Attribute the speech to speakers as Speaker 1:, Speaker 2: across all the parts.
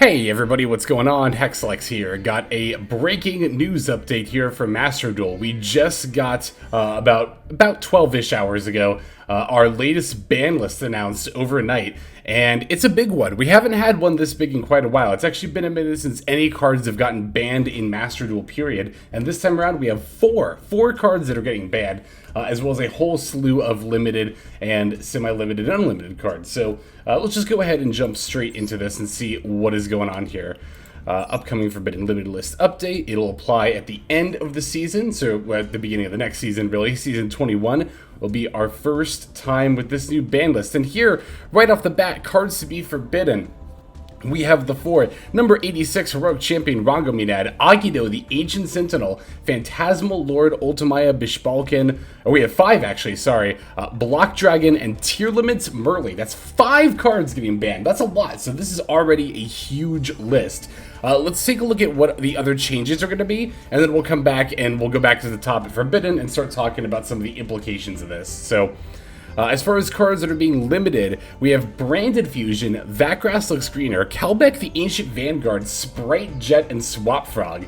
Speaker 1: Hey everybody, what's going on? Hexlex here. Got a breaking news update here from Master Duel. We just got, about 12-ish hours ago, our latest ban list announced overnight, and it's a big one. We haven't had one this big in quite a while. It's actually been a minute since any cards have gotten banned in Master Duel, period, and this time around we have four cards that are getting banned, as well as a whole slew of limited and semi-limited and unlimited cards. So let's just go ahead and jump straight into this and see what is going on here. Upcoming Forbidden Limited List update. It'll apply at the end of the season, so at the beginning of the next season, really. Season 21 will be our first time with this new ban list. And here, right off the bat, cards to be forbidden. We have the four: number 86 Heroic Champion Rangominad, Agido the Ancient Sentinel, Phantasmal Lord Ultimaya Bishbalkin, oh we have five actually, sorry, Block Dragon, and Tier Limits Merly. That's 5 cards getting banned. That's a lot, so this is already a huge list. Let's take a look at what the other changes are going to be, and then we'll come back and we'll go back to the top at Forbidden and start talking about some of the implications of this. So, as far as cards that are being limited, we have Branded Fusion, That Grass Looks Greener, Kelbeck the Ancient Vanguard, Sprite Jet, and Swap Frog.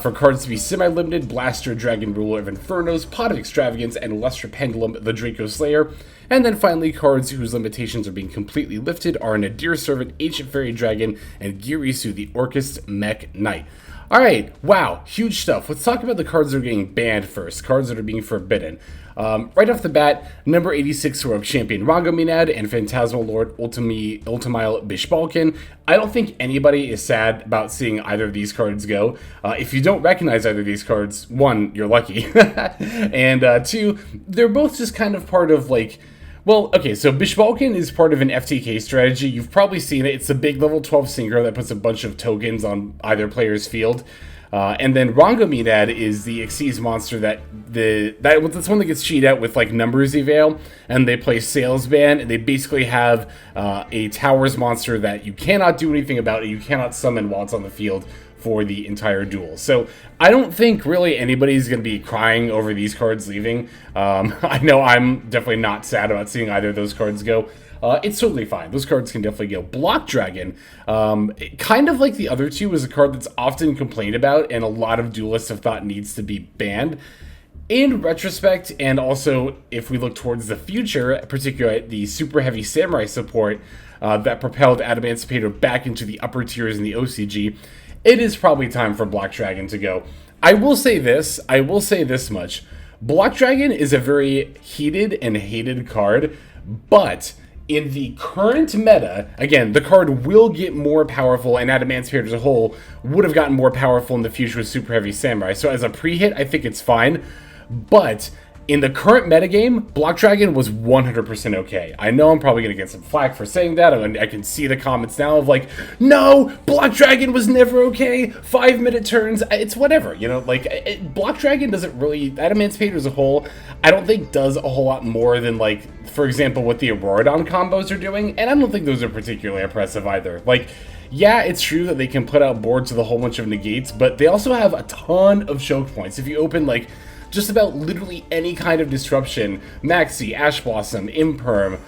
Speaker 1: For cards to be semi-limited, Blaster, Dragon Ruler of Infernos, Pot of Extravagance, and Lustre Pendulum, the Draco Slayer. And then finally, cards whose limitations are being completely lifted are Nadir Servant, Ancient Fairy Dragon, and Girisu the Orcust Mech Knight. Alright, wow, huge stuff. Let's talk about the cards that are getting banned first, cards that are being forbidden. Right off the bat, number 86 Heroic Champion Rangominad and Phantasmal Lord Ultimile Bishbalkin. I don't think anybody is sad about seeing either of these cards go. If you don't recognize either of these cards, one, you're lucky. And two, they're both just kind of part of like, well, okay, so Bishbalkin is part of an FTK strategy. You've probably seen it. It's the big level 12 synchro that puts a bunch of tokens on either player's field. And then Rangominad is the Xyz monster that's one that gets cheated out with like numbers eval, and they play Salesman, and they basically have a Towers monster that you cannot do anything about, and you cannot summon while it's on the field for the entire duel. So I don't think really anybody's going to be crying over these cards leaving. I know I'm definitely not sad about seeing either of those cards go. It's totally fine. Those cards can definitely go. Block Dragon, kind of like the other two, is a card that's often complained about and a lot of duelists have thought needs to be banned. In retrospect, and also if we look towards the future, particularly the super heavy samurai support that propelled Adamantipator back into the upper tiers in the OCG, it is probably time for Block Dragon to go. I will say this much. Block Dragon is a very heated and hated card, but in the current meta, again, the card will get more powerful, and Adamantipator as a whole would have gotten more powerful in the future with Super Heavy Samurai. So as a pre-hit, I think it's fine. But in the current metagame, Block Dragon was 100% okay. I know I'm probably going to get some flack for saying that. I can see the comments now of like, no, Block Dragon was never okay. 5-minute turns, it's whatever. You know, like, Block Dragon doesn't really, Adamantipator as a whole, I don't think does a whole lot more than, like, for example, what the Auroradon combos are doing. And I don't think those are particularly impressive either. Like, yeah, it's true that they can put out boards with a whole bunch of negates, but they also have a ton of choke points. If you open, like, just about literally any kind of disruption, Maxi, Ash Blossom, Imperm,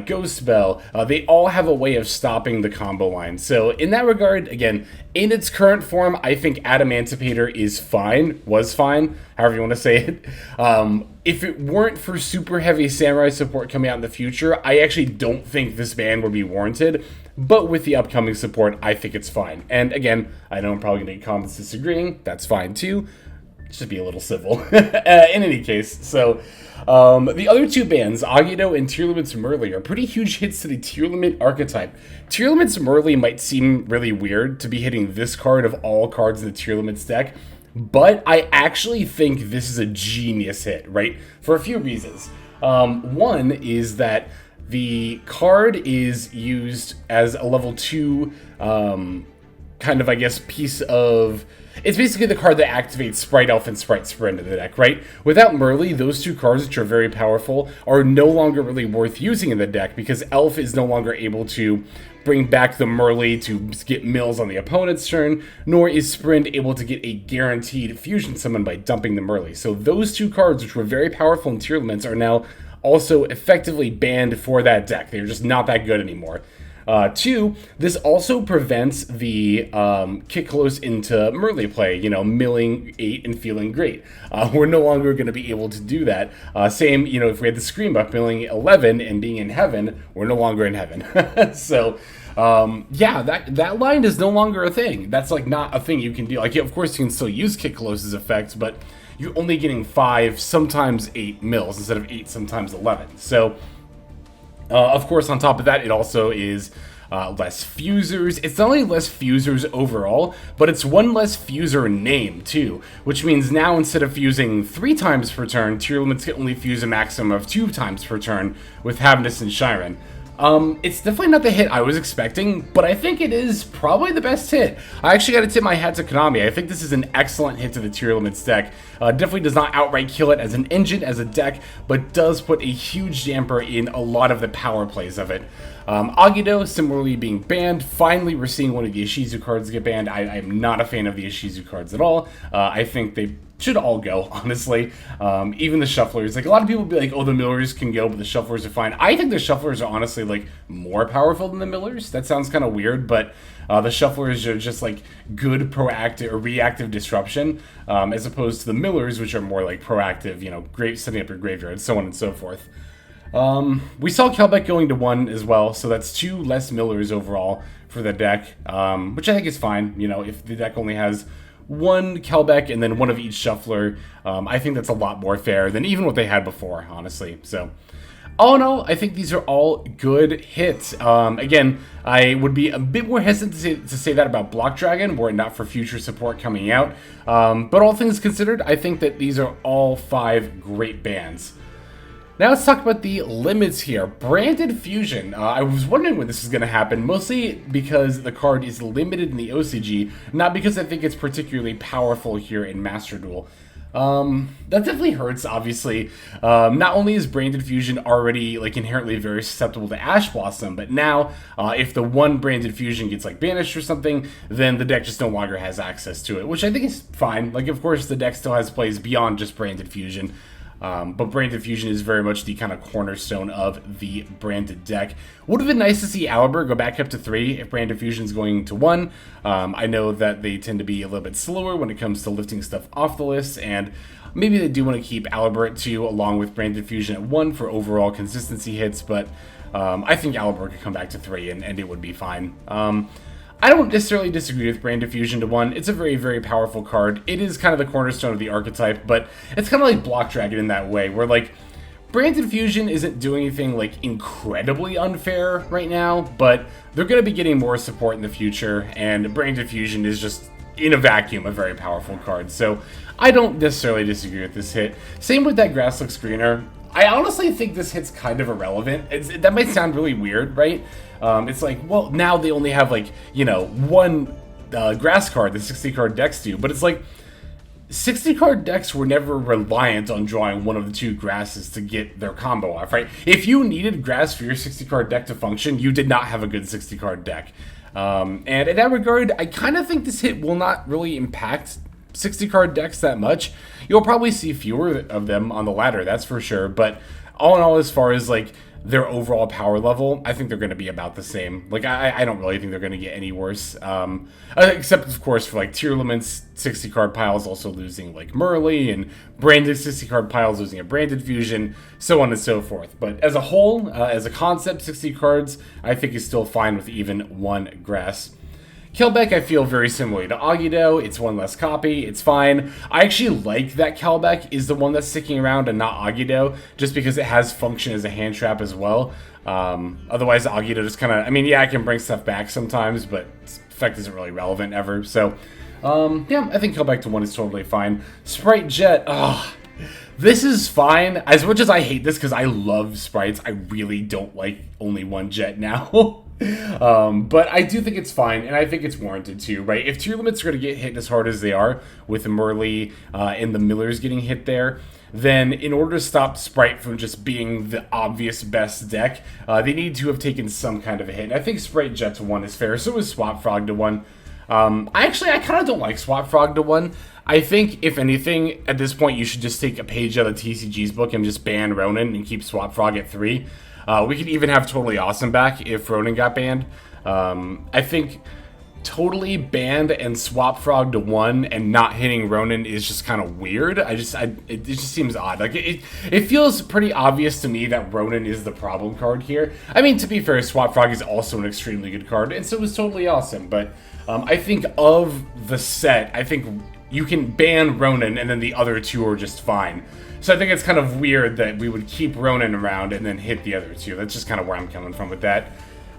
Speaker 1: Ghost Spell, they all have a way of stopping the combo line. So in that regard, again, in its current form, I think Adamantipator is fine, was fine, however you want to say it. If it weren't for super heavy samurai support coming out in the future, I actually don't think this ban would be warranted. But with the upcoming support, I think it's fine. And again, I know I'm probably going to get comments disagreeing. That's fine too. Just be a little civil. In any case, so the other two bans, Agido and Tier Limits Merly, are pretty huge hits to the Tier Limit archetype. Tier Limits Merly might seem really weird to be hitting this card of all cards in the Tier Limits deck, but I actually think this is a genius hit, right? For a few reasons. One is that the card is used as a level 2 kind of, I guess, piece of... It's basically the card that activates Sprite Elf and Sprite Sprint in the deck, right? Without Merly, those two cards, which are very powerful, are no longer really worth using in the deck because Elf is no longer able to bring back the Merly to get mills on the opponent's turn, nor is Sprint able to get a guaranteed fusion summon by dumping the Merly. So those two cards, which were very powerful in Tier Limits, are now also effectively banned for that deck. They're just not that good anymore. Two, this also prevents the kick close into melee play, milling 8 and feeling great. We're no longer going to be able to do that. Same, if we had the Scream Buck milling 11 and being in heaven, we're no longer in heaven. So, yeah, that line is no longer a thing. That's like not a thing you can do. Like, of course, you can still use kick close's effects, but you're only getting 5, sometimes 8 mills instead of 8, sometimes 11. So, of course, on top of that, it also is less fusers. It's not only less fusers overall, but it's one less fuser name, too. Which means now, instead of fusing 3 times per turn, tier limits can only fuse a maximum of 2 times per turn with Havnus and Shiren. It's definitely not the hit I was expecting, but I think it is probably the best hit. I actually got to tip my hat to Konami. I think this is an excellent hit to the tier limits deck. Definitely does not outright kill it as an engine, as a deck, but does put a huge damper in a lot of the power plays of it. Agido, similarly being banned. Finally, we're seeing one of the Ishizu cards get banned. I'm not a fan of the Ishizu cards at all. I think they should all go, honestly. Even the shufflers. Like, a lot of people be like, oh, the millers can go, but the shufflers are fine. I think the shufflers are honestly, like, more powerful than the millers. That sounds kind of weird, but the shufflers are just, like, good proactive or reactive disruption, as opposed to the millers, which are more, like, proactive, setting up your graveyard, so on and so forth. We saw Kelbeck going to 1 as well, so that's 2 less millers overall for the deck, which I think is fine. If the deck only has 1 Kelbeck and then 1 of each shuffler, I think that's a lot more fair than even what they had before, honestly. So, all in all, I think these are all good hits. Again, I would be a bit more hesitant to say that about Block Dragon, were it not for future support coming out. But all things considered, I think that these are all 5 great bans. Now let's talk about the limits here. Branded Fusion. I was wondering when this is going to happen, mostly because the card is limited in the OCG, not because I think it's particularly powerful here in Master Duel. That definitely hurts, obviously. Not only is Branded Fusion already inherently very susceptible to Ash Blossom, but now if the one Branded Fusion gets banished or something, then the deck just no longer has access to it, which I think is fine. Of course, the deck still has plays beyond just Branded Fusion. But Branded Fusion is very much the kind of cornerstone of the branded deck. Would have been nice to see Aliber go back up to 3 if Branded Fusion is going to 1. I know that they tend to be a little bit slower when it comes to lifting stuff off the list, and maybe they do want to keep Aliber at 2 along with Branded Fusion at 1 for overall consistency hits, but I think Aliber could come back to 3 and it would be fine. I don't necessarily disagree with Branded Fusion to 1. It's a very, very powerful card. It is kind of the cornerstone of the archetype, but it's kind of like Block Dragon in that way, where Branded Fusion isn't doing anything incredibly unfair right now, but they're going to be getting more support in the future, and Branded Fusion is just, in a vacuum, a very powerful card. So I don't necessarily disagree with this hit. Same with that Grass Looks Greener. I honestly think this hit's kind of irrelevant. That might sound really weird, right? It's well, now they only have, one grass card, the 60-card decks do, but it's 60-card decks were never reliant on drawing one of the 2 grasses to get their combo off, right? If you needed grass for your 60-card deck to function, you did not have a good 60-card deck. And in that regard, I kind of think this hit will not really impact 60-card decks that much. You'll probably see fewer of them on the ladder, that's for sure, but all in all, as far as their overall power level, I think they're going to be about the same. I don't really think they're going to get any worse. Except, of course, for tier limits, 60-card piles also losing Merly, and branded 60-card piles losing a Branded Fusion, so on and so forth. But as a whole, as a concept, 60 cards, I think is still fine with even 1 grass. Kelbeck, I feel very similarly to Agido. It's 1 less copy. It's fine. I actually like that Kelbeck is the one that's sticking around and not Agido, just because it has function as a hand trap as well. Otherwise, Agido just kind of... I can bring stuff back sometimes, but its effect isn't really relevant ever. So, yeah, I think Kelbeck to 1 is totally fine. Sprite Jet, this is fine. As much as I hate this because I love sprites, I really don't like only 1 Jet now. But I do think it's fine, and I think it's warranted too, right? If tier limits are going to get hit as hard as they are, with Merly and the Millers getting hit there, then in order to stop Sprite from just being the obvious best deck, they need to have taken some kind of a hit. And I think Sprite Jet to 1 is fair, so is Swap Frog to 1. I kind of don't like Swap Frog to 1. I think, if anything, at this point, you should just take a page out of TCG's book and just ban Ronin and keep Swap Frog at 3. We could even have Totally Awesome back if Ronan got banned. I think totally banned and Swap Frog to 1 and not hitting Ronan is just kind of weird. It just seems odd. Like it feels pretty obvious to me that Ronan is the problem card here. I mean, to be fair, Swap Frog is also an extremely good card, and so is Totally Awesome. But I think of the set, I think you can ban Ronan and then the other two are just fine. So I think it's kind of weird that we would keep Ronan around and then hit the other two. That's just kind of where I'm coming from with that.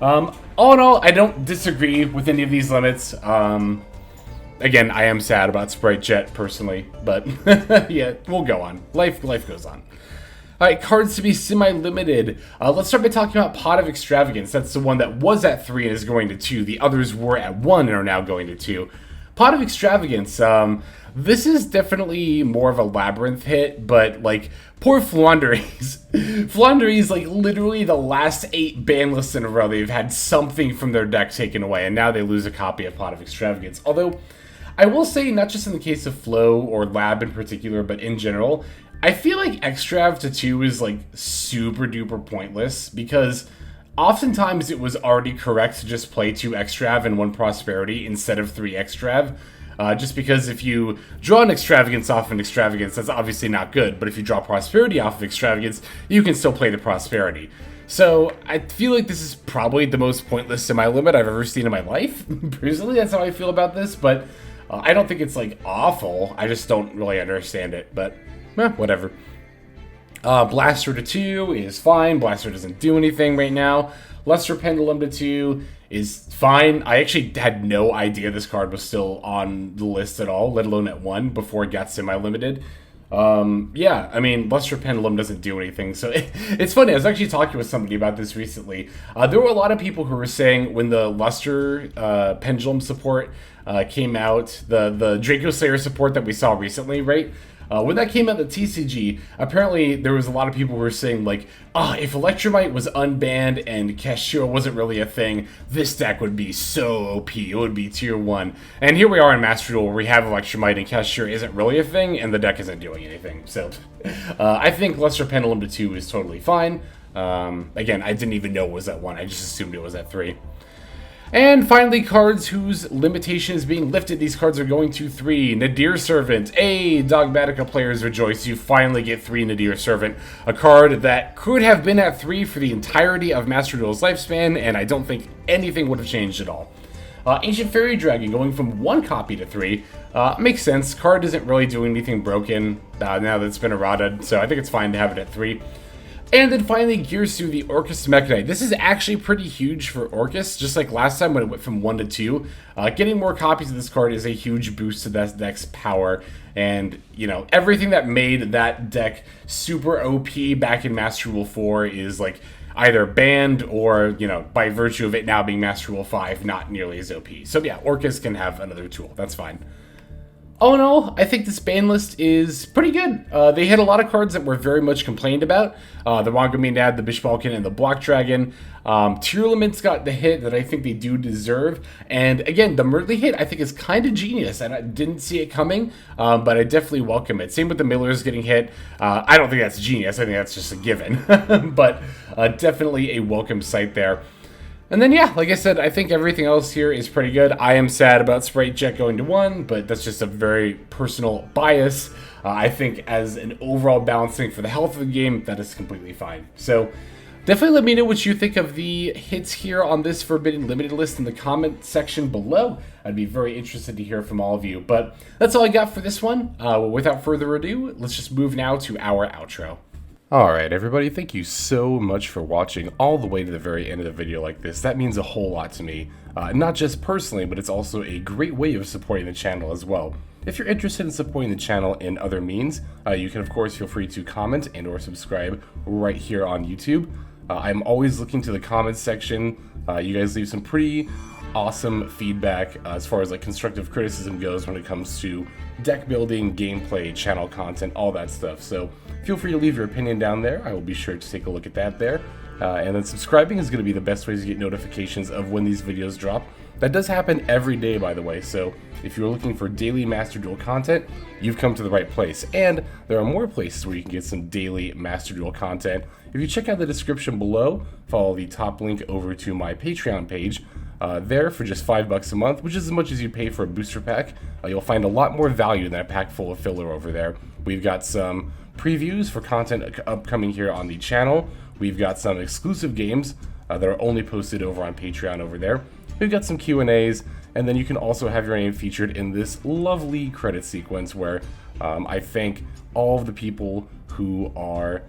Speaker 1: All in all, I don't disagree with any of these limits. Again, I am sad about Sprite Jet personally, but yeah, we'll go on. Life goes on. All right, cards to be semi-limited. Let's start by talking about Pot of Extravagance. That's the one that was at 3 and is going to 2. The others were at 1 and are now going to 2. Pot of Extravagance, this is definitely more of a Labyrinth hit, but, like, poor Flaunderies. Flaunderies, like, literally the last 8 ban lists in a row, they've had something from their deck taken away, and now they lose a copy of Pot of Extravagance. Although, I will say, not just in the case of Flow or Lab in particular, but in general, I feel like Extrav to 2 is, like, super duper pointless, because oftentimes it was already correct to just play 2 Extrav and 1 Prosperity instead of 3 Extrav. Just because if you draw an Extravagance off an Extravagance, that's obviously not good, but if you draw Prosperity off of Extravagance, you can still play the Prosperity. So I feel like this is probably the most pointless semi-limit I've ever seen in my life. Personally, that's how I feel about this, but I don't think it's, like, awful. I just don't really understand it, but whatever. Blaster to 2 is fine. Blaster doesn't do anything right now. Luster Pendulum to 2 is fine. I actually had no idea this card was still on the list at all, let alone at 1, before it got semi-limited. Yeah, I mean, Luster Pendulum doesn't do anything, so it's funny. I was actually talking with somebody about this recently. There were a lot of people who were saying when the Luster Pendulum support came out, the Draco Slayer support that we saw recently, right? When that came out, the TCG, apparently there was a lot of people who were saying, like, if Electromite was unbanned and Cashier wasn't really a thing, this deck would be so OP. It would be tier 1. And here we are in Master Duel where we have Electromite and Cashier isn't really a thing, and the deck isn't doing anything. So, I think Luster Pendulum to 2 is totally fine. Again, I didn't even know it was at 1. I just assumed it was at 3. And finally, cards whose limitation is being lifted. These cards are going to 3. Nadir Servant. Hey, Dogmatica players rejoice. You finally get 3 Nadir Servant. A card that could have been at 3 for the entirety of Master Duel's lifespan, and I don't think anything would have changed at all. Ancient Fairy Dragon going from 1 copy to 3. Makes sense. Card isn't really doing anything broken now that it's been errata, so I think it's fine to have it at 3. And then finally, Gearsu, the Orcus Mechanite. This is actually pretty huge for Orcus, just like last time when it went from 1 to 2. Getting more copies of this card is a huge boost to that deck's power. And, you know, everything that made that deck super OP back in Master Duel 4 is, like, either banned or, you know, by virtue of it now being Master Duel 5, not nearly as OP. So yeah, Orcus can have another tool. That's fine. All in all, I think this ban list is pretty good. They hit a lot of cards that were very much complained about. The Wangaminad, the Bishbalkin, and the Block Dragon. Tearlament's got the hit that I think they do deserve. And again, the Murtley hit I think is kind of genius. And I didn't see it coming, but I definitely welcome it. Same with the Millers getting hit. I don't think that's genius. I think that's just a given. But definitely a welcome sight there. And then, yeah, like I said, I think everything else here is pretty good. I am sad about Sprite Jet going to 1, but that's just a very personal bias. I think as an overall balancing for the health of the game, that is completely fine. So definitely let me know what you think of the hits here on this Forbidden Limited list in the comment section below. I'd be very interested to hear from all of you. But that's all I got for this one. Without further ado, let's just move now to our outro. Alright everybody, thank you so much for watching all the way to the very end of the video like this. That means a whole lot to me. Not just personally, but it's also a great way of supporting the channel as well. If you're interested in supporting the channel in other means, you can of course feel free to comment and or subscribe right here on YouTube. I'm always looking to the comments section. You guys leave some pretty awesome feedback as far as like constructive criticism goes when it comes to deck building, gameplay, channel content, all that stuff. So feel free to leave your opinion down there. I will be sure to take a look at that there. And then subscribing is going to be the best way to get notifications of when these videos drop. That does happen every day, by the way, so if you're looking for daily Master Duel content, you've come to the right place. And there are more places where you can get some daily Master Duel content. If you check out the description below, follow the top link over to my Patreon page. There for just $5 a month, which is as much as you pay for a booster pack. You'll find a lot more value than a pack full of filler over there. We've got some previews for content upcoming here on the channel. We've got some exclusive games that are only posted over on Patreon over there. We've got some Q&As, and then you can also have your name featured in this lovely credit sequence where I thank all of the people who are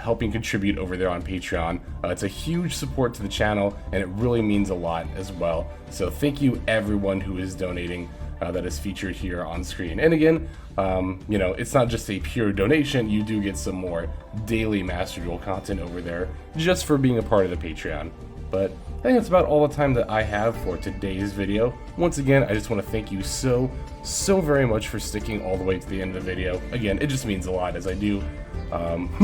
Speaker 1: helping contribute over there on Patreon. It's a huge support to the channel, and it really means a lot as well. So thank you everyone who is donating that is featured here on screen. And again, you know, it's not just a pure donation, you do get some more daily Master Duel content over there just for being a part of the Patreon. But I think that's about all the time that I have for today's video. Once again, I just want to thank you so very much for sticking all the way to the end of the video. Again, it just means a lot, as I do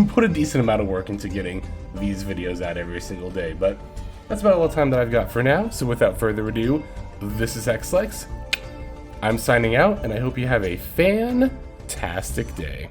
Speaker 1: put a decent amount of work into getting these videos out every single day. But that's about all the time that I've got for now, so without further ado, this is XLex. I'm signing out, and I hope you have a fantastic day.